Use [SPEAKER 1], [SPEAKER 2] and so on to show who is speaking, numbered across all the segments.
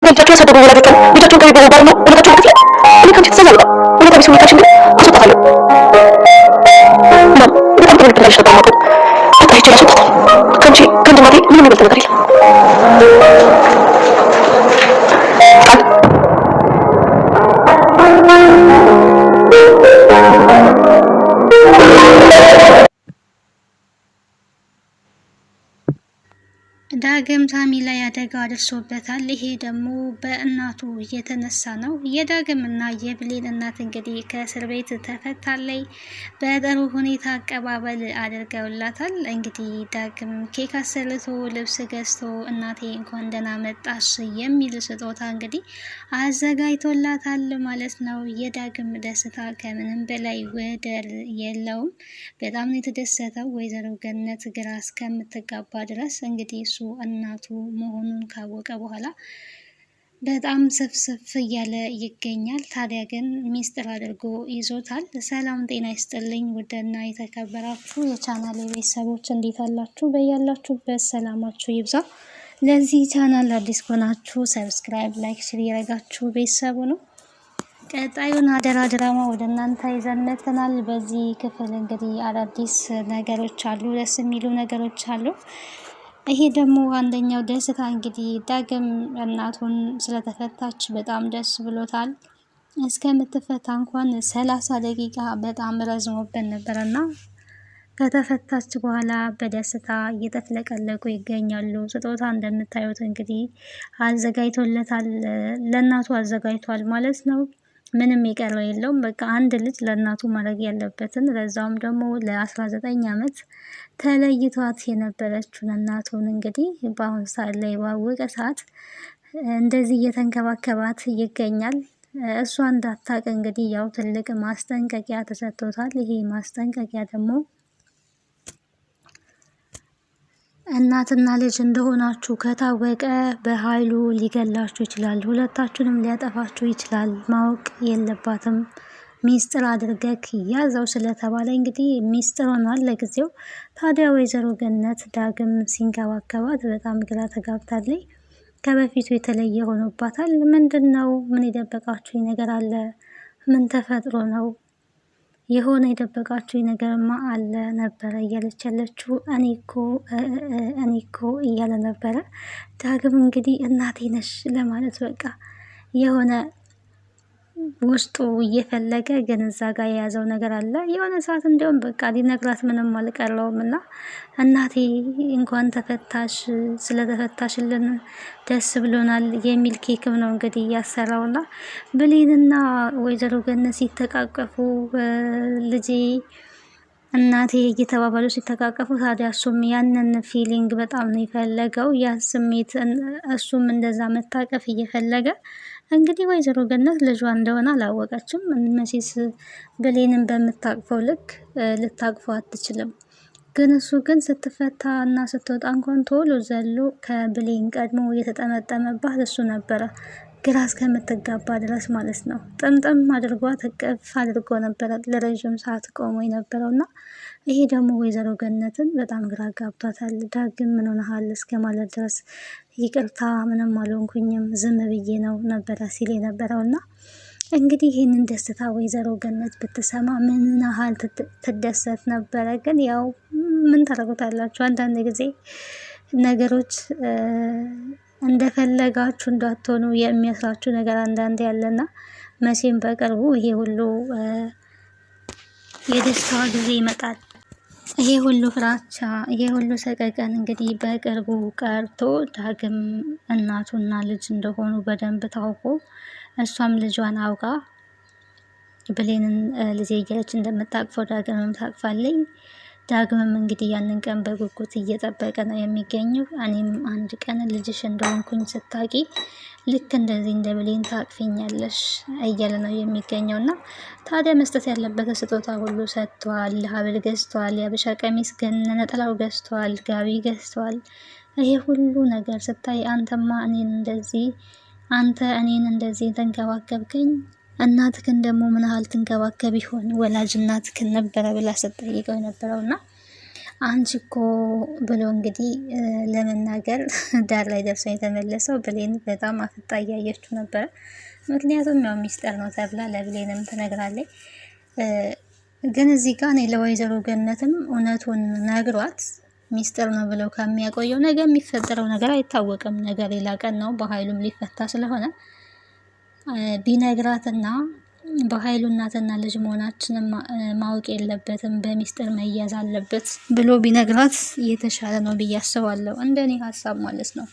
[SPEAKER 1] በእጃቸው ያሳደጉ ወላጆቿን ልጃቸውን ከቤት በመባልና እውነታቸውን በከፍለ እኔ ከአንቺ ትእዛዝ አልወጣም። እውነታዊ ስሜታችን ግን አስወጣታለሁ። እናም በጣም ጥሩ ልትናለሽ ነበር ማውቀው አጣይቼ ላስወጣት። ከአንቺ ከእንደ እናቴ ምንም የሚበልጥ ነገር የለም። ቃል
[SPEAKER 2] ዳግም ሳሚ ላይ አደጋ ደርሶበታል። ይሄ ደግሞ በእናቱ የተነሳ ነው። የዳግም እና የብሌን እናት እንግዲህ ከእስር ቤት ተፈታለይ። በጥሩ ሁኔታ አቀባበል አድርገውላታል። እንግዲህ ዳግም ኬክ አሰርቶ ልብስ ገዝቶ እናቴ እንኳን ደህና መጣሽ የሚል ስጦታ እንግዲህ አዘጋጅቶላታል ማለት ነው። የዳግም ደስታ ከምንም በላይ ወደር የለውም። በጣም ነው የተደሰተው። ወይዘሮ ገነት ግራ እስከምትጋባ ድረስ እንግዲህ እሱ እናቱ መሆኑን ካወቀ በኋላ በጣም ስፍስፍ እያለ ይገኛል። ታዲያ ግን ሚስጥር አድርጎ ይዞታል። ሰላም ጤና ይስጥልኝ ውድና የተከበራችሁ የቻናል ቤተሰቦች እንዴት አላችሁ? በያላችሁበት ሰላማችሁ ይብዛ። ለዚህ ቻናል አዲስ ከሆናችሁ ሰብስክራይብ፣ ላይክ፣ ሼር ያደረጋችሁ ቤተሰቡ ነው። ቀጣዩን አደራ ድራማ ወደ እናንተ ይዘን መጥተናል። በዚህ ክፍል እንግዲህ አዳዲስ ነገሮች አሉ፣ ደስ የሚሉ ነገሮች አሉ። ይሄ ደግሞ አንደኛው ደስታ እንግዲህ ዳግም እናቱን ስለተፈታች በጣም ደስ ብሎታል። እስከምትፈታ እንኳን 30 ደቂቃ በጣም ረዝሞብን ነበርና ከተፈታች በኋላ በደስታ እየተፍለቀለቁ ይገኛሉ። ስጦታ እንደምታዩት እንግዲህ አዘጋጅቶለታል፣ ለእናቱ አዘጋጅቷል ማለት ነው። ምንም የቀረው የለውም። በቃ አንድ ልጅ ለእናቱ ማድረግ ያለበትን ለዛውም ደግሞ ለ19 ዓመት ተለይቷት የነበረችውን እናቱን እንግዲህ በአሁኑ ሰዓት ላይ ባወቀ ሰዓት እንደዚህ እየተንከባከባት ይገኛል። እሷ እንዳታቅ እንግዲህ ያው ትልቅ ማስጠንቀቂያ ተሰጥቶታል። ይሄ ማስጠንቀቂያ ደግሞ እናትና ልጅ እንደሆናችሁ ከታወቀ በኃይሉ ሊገላችሁ ይችላል፣ ሁለታችሁንም ሊያጠፋችሁ ይችላል፣ ማወቅ የለባትም፣ ሚስጥር አድርገክ ያዘው ስለተባለ እንግዲህ ሚስጥር ሆኗል ለጊዜው። ታዲያ ወይዘሮ ገነት ዳግም ሲንከባከባት በጣም ግራ ተጋብታለች። ከበፊቱ የተለየ ሆኖባታል። ምንድን ነው? ምን የደበቃችሁኝ ነገር አለ? ምን ተፈጥሮ ነው? የሆነ የደበቃችሁኝ ነገርማ አለ ነበረ እያለች ያለችው። እኔ እኮ እያለ ነበረ ዳግም እንግዲህ እናቴ ነሽ ለማለት በቃ የሆነ ውስጡ እየፈለገ ግን እዛ ጋር የያዘው ነገር አለ። የሆነ ሰዓት እንዲያውም በቃ ሊነግራት ምንም አልቀረውም እና እናቴ እንኳን ተፈታሽ፣ ስለተፈታሽልን ደስ ብሎናል የሚል ኬክም ነው እንግዲህ እያሰራውና ብሌንና ወይዘሮ ገነት ሲተቃቀፉ ልጄ እናቴ እየተባባሉ ሲተቃቀፉ፣ ታዲያ እሱም ያንን ፊሊንግ በጣም ነው የፈለገው፣ ያ ስሜት እሱም እንደዛ መታቀፍ እየፈለገ እንግዲህ ወይዘሮ ገነት ልጇ እንደሆነ አላወቀችም። መቼስ ብሌንን በምታቅፈው ልክ ልታቅፈው አትችልም። ግን እሱ ግን ስትፈታ እና ስትወጣ እንኳን ቶሎ ዘሎ ከብሌን ቀድሞ እየተጠመጠመባት እሱ ነበረ፣ ግራ እስከምትጋባ ድረስ ማለት ነው። ጥምጥም አድርጓት እቅፍ አድርጎ ነበረ ለረዥም ሰዓት ቆሞ የነበረው እና ይሄ ደግሞ ወይዘሮ ገነትን በጣም ግራ ጋብቷታል። ዳግም ምን ሆነሃል እስከ ማለት ድረስ ይቅርታ ምንም አልሆንኩኝም ዝም ብዬ ነው ነበረ ሲል የነበረው እና እንግዲህ ይህንን ደስታ ወይዘሮ ገነት ብትሰማ ምን ያህል ትደሰት ነበረ። ግን ያው ምን ታደርጉታላችሁ፣ አንዳንድ ጊዜ ነገሮች እንደፈለጋችሁ እንዳትሆኑ የሚያስራችሁ ነገር አንዳንድ ያለና መቼም በቅርቡ ይሄ ሁሉ የደስታ ጊዜ ይመጣል። ይሄ ሁሉ ፍራቻ፣ ይሄ ሁሉ ሰቀቀን እንግዲህ በቅርቡ ቀርቶ ዳግም እናቱና ልጅ እንደሆኑ በደንብ ታውቆ እሷም ልጇን አውቃ ብሌንን ልጄ እያለች እንደምታቅፈው ዳግምም ታቅፋለኝ። ዳግምም እንግዲህ ያንን ቀን በጉጉት እየጠበቀ ነው የሚገኘው። እኔም አንድ ቀን ልጅሽ እንደሆንኩኝ ስታቂ ልክ እንደዚህ እንደ ብሌን ታቅፊኛለሽ እያለ ነው የሚገኘው እና ታዲያ መስጠት ያለበት ስጦታ ሁሉ ሰጥቷል። ሀብል ገዝቷል፣ የሀበሻ ቀሚስ ነጠላው ገዝቷል፣ ጋቢ ገዝቷል። ይሄ ሁሉ ነገር ስታይ አንተማ አንተ እኔን እንደዚህ ተንከባከብከኝ፣ እናትክን ደግሞ ምን ያህል ትንከባከብ ይሆን ወላጅ እናትክን ነበረ ብላ ስትጠይቀው የነበረው እና አንቺ እኮ ብሎ እንግዲህ ለመናገር ዳር ላይ ደርሶ የተመለሰው ብሌን በጣም አፍጣ እያየችው ነበረ። ምክንያቱም ያው ሚስጥር ነው ተብላ ለብሌንም ትነግራለች። ግን እዚህ ጋር እኔ ለወይዘሮ ገነትም እውነቱን ነግሯት ሚስጥር ነው ብለው ከሚያቆየው ነገ የሚፈጠረው ነገር አይታወቅም። ነገር ሌላ ቀን ነው፣ በኃይሉም ሊፈታ ስለሆነ ቢነግራትና በኃይሉ እናትና ልጅ መሆናችንን ማወቅ የለበትም በሚስጥር መያዝ አለበት ብሎ ቢነግራት የተሻለ ነው ብዬ አስባለሁ። እንደኔ ሀሳብ ማለት ነው።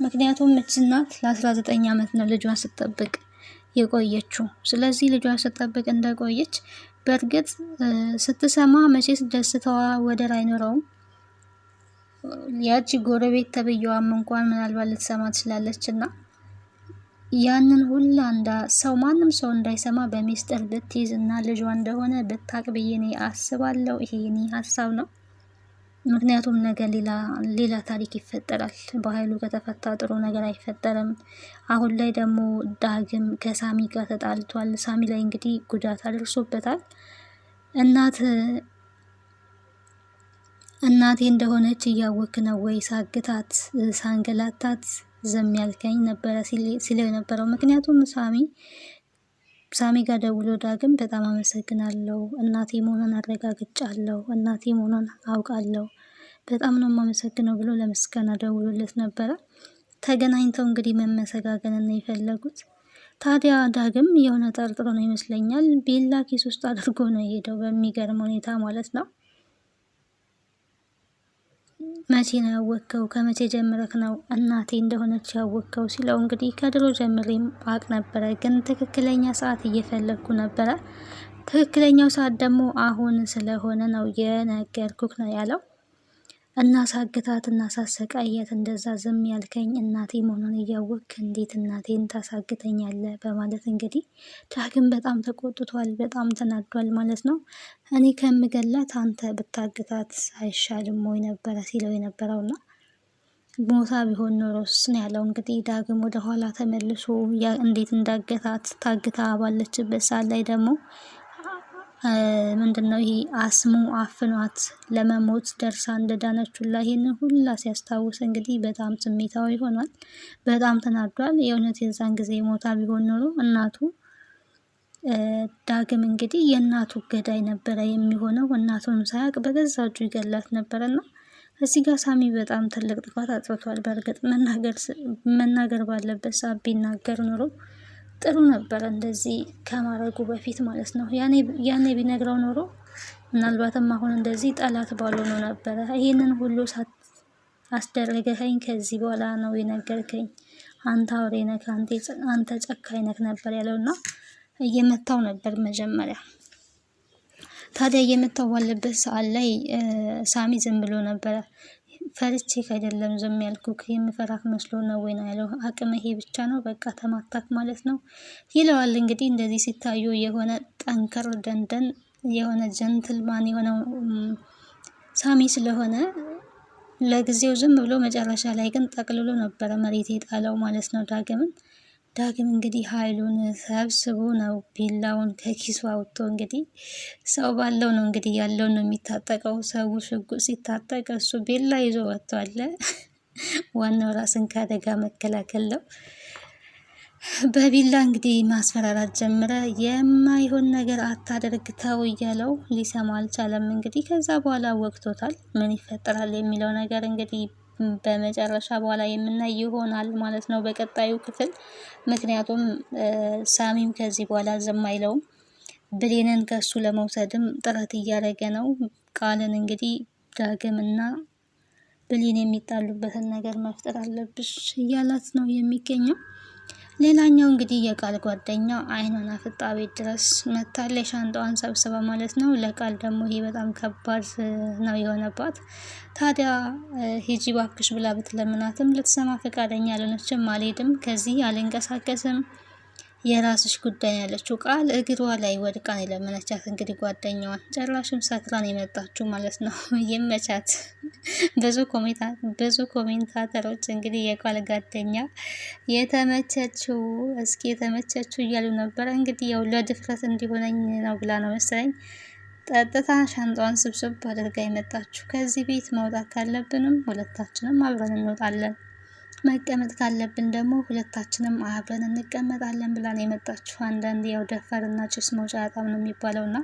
[SPEAKER 2] ምክንያቱም እች እናት ለ19 ዓመት ነው ልጇን ስትጠብቅ የቆየችው። ስለዚህ ልጇን ስትጠብቅ እንደቆየች በእርግጥ ስትሰማ መቼስ ደስታዋ ወደር አይኖረውም። ያቺ ጎረቤት ተብዬዋም እንኳን ምናልባት ልትሰማ ትችላለች እና ያንን ሁላ ሰው ማንም ሰው እንዳይሰማ በሚስጥር ብትይዝ እና ልጇ እንደሆነ ብታቅ ብዬ እኔ አስባለሁ። ይሄ የኔ ሀሳብ ነው። ምክንያቱም ነገ ሌላ ታሪክ ይፈጠራል። በኃይሉ ከተፈታ ጥሩ ነገር አይፈጠርም። አሁን ላይ ደግሞ ዳግም ከሳሚ ጋር ተጣልቷል። ሳሚ ላይ እንግዲህ ጉዳት አድርሶበታል። እናቴ እንደሆነች እያወክ ነው ወይ ሳግታት ሳንገላታት ዘም ያልከኝ ነበረ ሲለው የነበረው። ምክንያቱም ሳሚ ጋር ደውሎ ዳግም በጣም አመሰግናለሁ፣ እናቴ መሆኗን አረጋግጫለሁ፣ እናቴ መሆኗን አውቃለሁ፣ በጣም ነው የማመሰግነው ብሎ ለምስጋና ደውሎለት ነበረ። ተገናኝተው እንግዲህ መመሰጋገንን ነው የፈለጉት። ታዲያ ዳግም የሆነ ጠርጥሮ ነው ይመስለኛል ቤላ ኪስ ውስጥ አድርጎ ነው የሄደው፣ በሚገርም ሁኔታ ማለት ነው። መቼ ነው ያወቅከው? ከመቼ ጀምረክ ነው እናቴ እንደሆነች ያወቅከው ሲለው እንግዲህ ከድሮ ጀምሬም አውቅ ነበረ፣ ግን ትክክለኛ ሰዓት እየፈለግኩ ነበረ። ትክክለኛው ሰዓት ደግሞ አሁን ስለሆነ ነው የነገርኩክ ነው ያለው። እናሳግታት እናሳሰቃየት እንደዛ ዝም ያልከኝ እናቴ መሆኗን እያወቅክ እንዴት እናቴን ታሳግተኛለህ? በማለት እንግዲህ ዳግም በጣም ተቆጥቷል፣ በጣም ተናዷል ማለት ነው። እኔ ከምገላት አንተ ብታግታት አይሻልም ወይ ነበረ ሲለው የነበረውና ሞታ ቢሆን ኖሮስ ነው ያለው። እንግዲህ ዳግም ወደ ኋላ ተመልሶ እንዴት እንዳገታት ታግታ ባለችበት ሰዓት ላይ ደግሞ ምንድነው ይሄ አስሙ አፍኗት ለመሞት ደርሳ እንደዳነችላ ይሄንን ሁላ ሲያስታውስ እንግዲህ በጣም ስሜታዊ ሆኗል። በጣም ተናዷል። የእውነት የዛን ጊዜ ሞታ ቢሆን ኖሮ እናቱ ዳግም እንግዲህ የእናቱ ገዳይ ነበረ የሚሆነው። እናቱንም ሳያውቅ በገዛ እጁ ይገላት ነበረና እዚህ ጋር ሳሚ በጣም ትልቅ ጥፋት አጥፍቷል። በእርግጥ መናገር ባለበት ሰዓት ቢናገር ኖሮ ጥሩ ነበረ፣ እንደዚህ ከማድረጉ በፊት ማለት ነው። ያኔ ቢነግረው ኖሮ ምናልባትም አሁን እንደዚህ ጠላት ባልሆኑ ነበረ። ይሄንን ሁሉ አስደረገኸኝ፣ ከዚህ በኋላ ነው የነገርከኝ፣ አንተ አውሬ ነህ፣ አንተ ጨካኝ ነህ ነበር ያለውና እየመታው ነበር መጀመሪያ። ታዲያ እየመታው ባለበት ሰዓት ላይ ሳሚ ዝም ብሎ ነበረ። ፈርቼ አይደለም ዝም ያልኩክ፣ የምፈራክ መስሎ ነው ወይ ነው ያለው። አቅም ይሄ ብቻ ነው በቃ ተማታክ ማለት ነው ይለዋል። እንግዲህ እንደዚህ ሲታዩ የሆነ ጠንከር ደንደን የሆነ ጀንትልማን የሆነው ሳሚ ስለሆነ ለጊዜው ዝም ብሎ መጨረሻ ላይ ግን ጠቅልሎ ነበረ መሬት የጣለው ማለት ነው ዳግም እንግዲህ ኃይሉን ሰብስቦ ነው ቢላውን ከኪሱ አውጥቶ፣ እንግዲህ ሰው ባለው ነው እንግዲህ ያለውን ነው የሚታጠቀው። ሰው ሽጉጥ ሲታጠቅ እሱ ቢላ ይዞ ወጥቷል። ዋናው ራስን ከአደጋ መከላከል ነው። በቢላ እንግዲህ ማስፈራራት ጀምረ። የማይሆን ነገር አታደርግ ተው እያለው ሊሰማ አልቻለም። እንግዲህ ከዛ በኋላ ወቅቶታል። ምን ይፈጠራል የሚለው ነገር እንግዲህ በመጨረሻ በኋላ የምናይ ይሆናል ማለት ነው በቀጣዩ ክፍል። ምክንያቱም ሳሚም ከዚህ በኋላ ዝም አይለውም። ብሌንን ከሱ ለመውሰድም ጥረት እያደረገ ነው። ቃልን እንግዲህ ዳግምና ብሌን የሚጣሉበትን ነገር መፍጠር አለብሽ እያላት ነው የሚገኘው። ሌላኛው እንግዲህ የቃል ጓደኛ አይኗን አፍጣ ቤት ድረስ መታለች፣ ሻንጣዋን ሰብስባ ማለት ነው። ለቃል ደግሞ ይሄ በጣም ከባድ ነው የሆነባት። ታዲያ ሂጂ ባክሽ ብላ ብትለምናትም ልትሰማ ፈቃደኛ አልሆነችም። አልሄድም፣ ከዚህ አልንቀሳቀስም፣ የራስሽ ጉዳይ ያለችው ቃል እግሯ ላይ ወድቃን የለመነቻት። እንግዲህ ጓደኛዋን ጨራሽም ሰክራን የመጣችው ማለት ነው። ይመቻት። ብዙ ኮሜንታተሮች እንግዲህ የቃል ጓደኛ የተመቸችው እያሉ ነበረ። እንግዲህ ያው ለድፍረት እንዲሆነኝ ነው ብላ ነው መሰለኝ ጠጥታ ሻንጣዋን ስብስብ አድርጋ የመጣችው። ከዚህ ቤት መውጣት ካለብንም ሁለታችንም አብረን እንወጣለን፣ መቀመጥ ካለብን ደግሞ ሁለታችንም አብረን እንቀመጣለን ብላ ነው የመጣችው። አንዳንድ ያው ደፋርና ጭስ መውጫ ያጣም ነው የሚባለው እና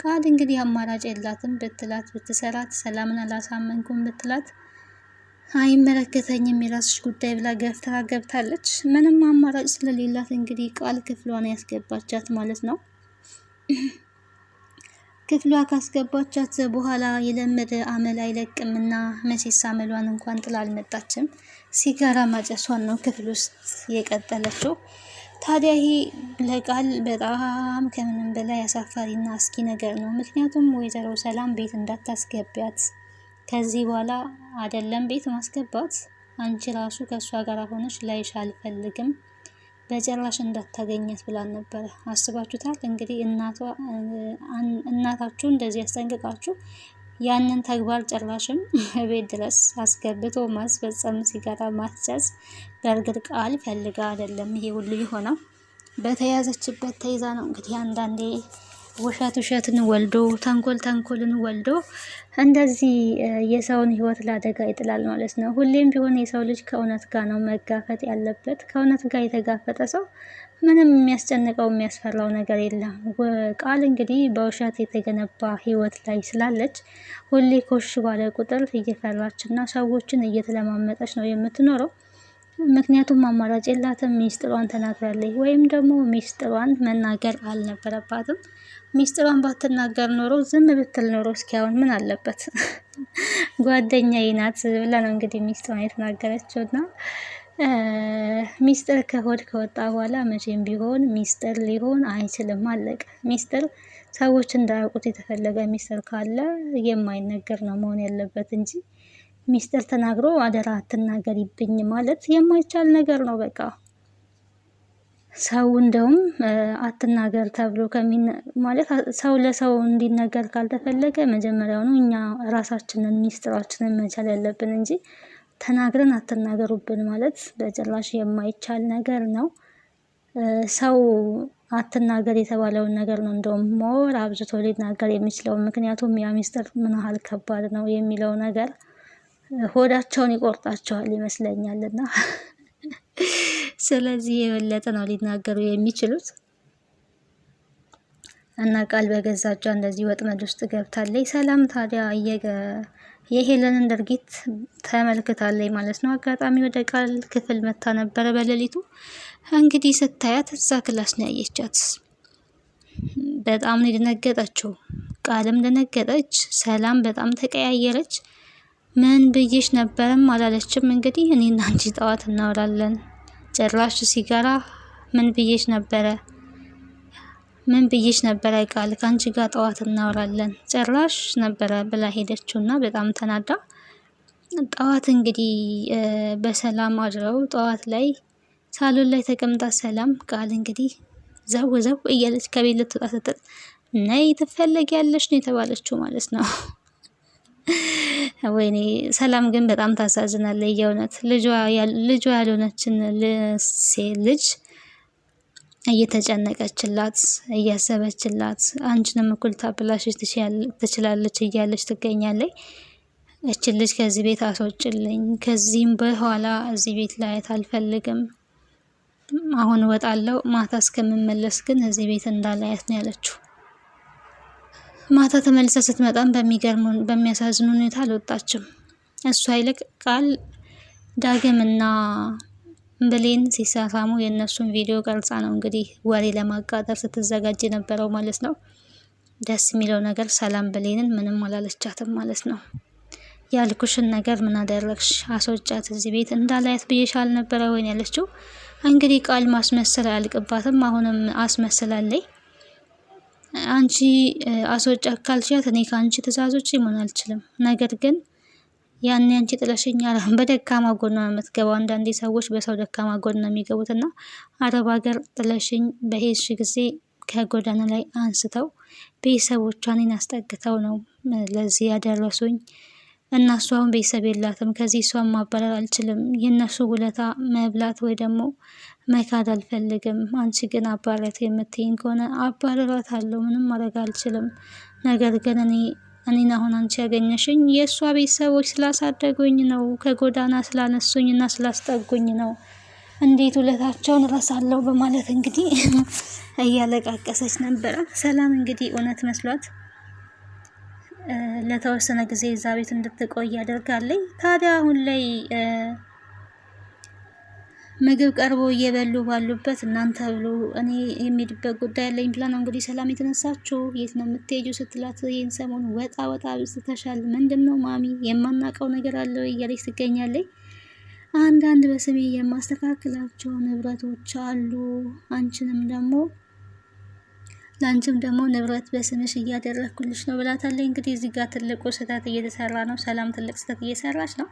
[SPEAKER 2] ቃል እንግዲህ አማራጭ የላትም። ብትላት ብትሰራት ሰላምን አላሳመንኩም ብትላት አይመለከተኝም የራስሽ ጉዳይ ብላ ገፍትራ ገብታለች። ምንም አማራጭ ስለሌላት እንግዲህ ቃል ክፍሏን ያስገባቻት ማለት ነው። ክፍሏ ካስገባቻት በኋላ የለመደ አመል አይለቅምና መቼስ አመሏን እንኳን ጥላ አልመጣችም። ሲጋራ ማጨሷን ነው ክፍል ውስጥ የቀጠለችው። ታዲያ ይሄ ለቃል በጣም ከምንም በላይ አሳፋሪና አስጊ ነገር ነው። ምክንያቱም ወይዘሮ ሰላም ቤት እንዳታስገቢያት ከዚህ በኋላ አይደለም ቤት ማስገባት፣ አንቺ ራሱ ከእሷ ጋር ሆነች ላይሽ አልፈልግም በጭራሽ እንዳታገኘት ብላን ነበረ። አስባችሁታል እንግዲህ እናታችሁ እንደዚህ ያስጠንቅቃችሁ ያንን ተግባር ጭራሽም ቤት ድረስ አስገብቶ ማስፈጸም፣ ሲጋራ ማስጨስ። በእርግጥ ቃል ፈልጋ አይደለም ይሄ ሁሉ የሆነው፣ በተያዘችበት ተይዛ ነው። እንግዲህ አንዳንዴ ውሸትን ወልዶ ተንኮልን ወልዶ እንደዚህ የሰውን ሕይወት ለአደጋ ይጥላል ማለት ነው። ሁሌም ቢሆን የሰው ልጅ ከእውነት ጋር ነው መጋፈጥ ያለበት። ከእውነት ጋር የተጋፈጠ ሰው ምንም የሚያስጨንቀው የሚያስፈራው ነገር የለም። ቃል እንግዲህ በውሸት የተገነባ ሕይወት ላይ ስላለች ሁሌ ኮሽ ባለ ቁጥር እየፈራች እና ሰዎችን እየተለማመጠች ነው የምትኖረው። ምክንያቱም አማራጭ የላትም። ሚስጥሯን ተናግራለች ወይም ደግሞ ሚስጥሯን መናገር አልነበረባትም። ሚስጥሯን ባትናገር ኖሮ ዝም ብትል ኖሮ እስኪያውን ምን አለበት ጓደኛዬ ናት ብላ ነው እንግዲህ ሚስጥሯን የተናገረችው። እና ሚስጥር ከሆድ ከወጣ በኋላ መቼም ቢሆን ሚስጥር ሊሆን አይችልም። አለቀ። ሚስጥር ሰዎች እንዳያውቁት የተፈለገ ሚስጥር ካለ የማይነገር ነው መሆን ያለበት እንጂ ሚስጥር ተናግሮ አደራ አትናገሪብኝ ማለት የማይቻል ነገር ነው። በቃ ሰው እንደውም አትናገር ተብሎ ማለት ሰው ለሰው እንዲነገር ካልተፈለገ መጀመሪያውኑ እኛ ራሳችንን ሚስጥራችንን መቻል ያለብን እንጂ ተናግረን አትናገሩብን ማለት በጭራሽ የማይቻል ነገር ነው። ሰው አትናገር የተባለውን ነገር ነው እንደውም ሞር አብዝቶ ሊናገር የሚችለው። ምክንያቱም ያ ሚስጥር ምን ያህል ከባድ ነው የሚለው ነገር ሆዳቸውን ይቆርጣቸዋል ይመስለኛል። እና ስለዚህ የበለጠ ነው ሊናገሩ የሚችሉት። እና ቃል በገዛ እጇ እንደዚህ ወጥመድ ውስጥ ገብታለች። ሰላም ታዲያ የሄለንን ድርጊት ተመልክታለች ማለት ነው። አጋጣሚ ወደ ቃል ክፍል መታ ነበረ በሌሊቱ። እንግዲህ ስታያት እዛ ክላስ ነው ያየቻት። በጣም ነው የደነገጠችው። ቃልም ደነገጠች። ሰላም በጣም ተቀያየረች። ምን ብዬሽ ነበረም አላለችም። እንግዲህ እኔና አንቺ ጠዋት እናወራለን፣ ጭራሽ ሲጋራ ምን ብዬሽ ነበረ ቃል ከአንቺ ጋር ጠዋት እናወራለን ጭራሽ ነበረ ብላ ሄደችው እና በጣም ተናዳ ጠዋት እንግዲህ በሰላም አድረው ጠዋት ላይ ሳሎን ላይ ተቀምጣ ሰላም ቃል እንግዲህ ዘው እያለች ከቤት ልትወጣ ስትል ነይ ትፈለጊያለሽ ነው የተባለችው ማለት ነው። ወይኔ ሰላም ግን በጣም ታሳዝናለች። የእውነት ልጇ ያልሆነችን ሴት ልጅ እየተጨነቀችላት እያሰበችላት አንቺንም እኩል ታብላሽ ትችላለች እያለች ትገኛለች። እችን ልጅ ከዚህ ቤት አስወጭልኝ፣ ከዚህም በኋላ እዚህ ቤት ላያት አልፈልግም፣ አሁን እወጣለሁ፣ ማታ እስከምመለስ ግን እዚህ ቤት እንዳላያት ነው ያለችው። ማታ ተመልሳ ስትመጣም በሚያሳዝን ሁኔታ አልወጣችም። እሷ ይልቅ ቃል ዳግምና ብሌን ሲሳሳሙ የእነሱን ቪዲዮ ቀርጻ ነው እንግዲህ ወሬ ለማቃጠር ስትዘጋጅ የነበረው ማለት ነው። ደስ የሚለው ነገር ሰላም ብሌንን ምንም አላለቻትም ማለት ነው። ያልኩሽን ነገር ምን አደረግሽ? አስወጫት እዚህ ቤት እንዳላያት ብዬሽ አልነበረ ወይን ያለችው። እንግዲህ ቃል ማስመሰል አያልቅባትም። አሁንም አስመስላለች። አንቺ አስወጫ ካልሻት እኔ ከአንቺ ትእዛዞች መሆን አልችልም። ነገር ግን ያኔ አንቺ ጥለሽኝ በደካማ ጎን ነው የምትገባው። አንዳንዴ ሰዎች በሰው ደካማ ጎን ነው የሚገቡት እና አረብ ሀገር ጥለሽኝ በሄድሽ ጊዜ ከጎዳና ላይ አንስተው ቤተሰቦቿን አስጠግተው ነው ለዚህ ያደረሱኝ። እና እሷ አሁን ቤተሰብ የላትም። ከዚህ እሷን ማባረር አልችልም። የእነሱ ውለታ መብላት ወይ ደግሞ መካድ አልፈልግም። አንቺ ግን አባረት የምትይኝ ከሆነ አባረራታለሁ፣ ምንም ማድረግ አልችልም። ነገር ግን እኔን አሁን አንቺ ያገኘሽኝ የእሷ ቤተሰቦች ስላሳደጉኝ ነው፣ ከጎዳና ስላነሱኝ እና ስላስጠጉኝ ነው። እንዴት ውለታቸውን እረሳለሁ በማለት እንግዲህ እያለቃቀሰች ነበረ። ሰላም እንግዲህ እውነት መስሏት ለተወሰነ ጊዜ እዛ ቤት እንድትቆይ ያደርጋለች። ታዲያ አሁን ላይ ምግብ ቀርቦ እየበሉ ባሉበት እናንተ ብሎ እኔ የሚሄድበት ጉዳይ አለኝ ብላ ነው እንግዲህ ሰላም የተነሳችው። የት ነው የምትሄጂው ስትላት ይህን ሰሞን ወጣ ብዝተሻል፣ ምንድን ነው ማሚ የማናውቀው ነገር አለው እያለች ትገኛለች። አንዳንድ በስሜ የማስተካከላቸው ንብረቶች አሉ፣ ለአንቺም ደግሞ ንብረት በስምሽ እያደረግኩልሽ ነው ብላታለች። እንግዲህ እዚህ ጋር ትልቁ ስህተት እየተሰራ ነው። ሰላም ትልቅ ስህተት እየሰራች ነው።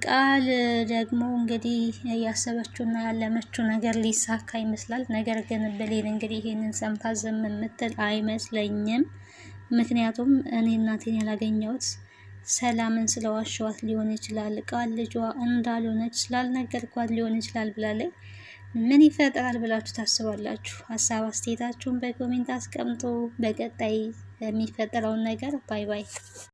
[SPEAKER 2] ቃል ደግሞ እንግዲህ ያሰበችውና ያለመችው ነገር ሊሳካ ይመስላል። ነገር ግን ብሌን እንግዲህ ይህንን ሰምታ ዝም የምትል አይመስለኝም። ምክንያቱም እኔ እናቴን ያላገኘሁት ሰላምን ስለዋሸዋት ሊሆን ይችላል፣ ቃል ልጇ እንዳልሆነች ስላልነገርኳት ሊሆን ይችላል ብላለች። ምን ይፈጠራል ብላችሁ ታስባላችሁ? ሀሳብ አስተያየታችሁን በኮሜንት አስቀምጡ። በቀጣይ የሚፈጠረውን ነገር ባይ ባይ።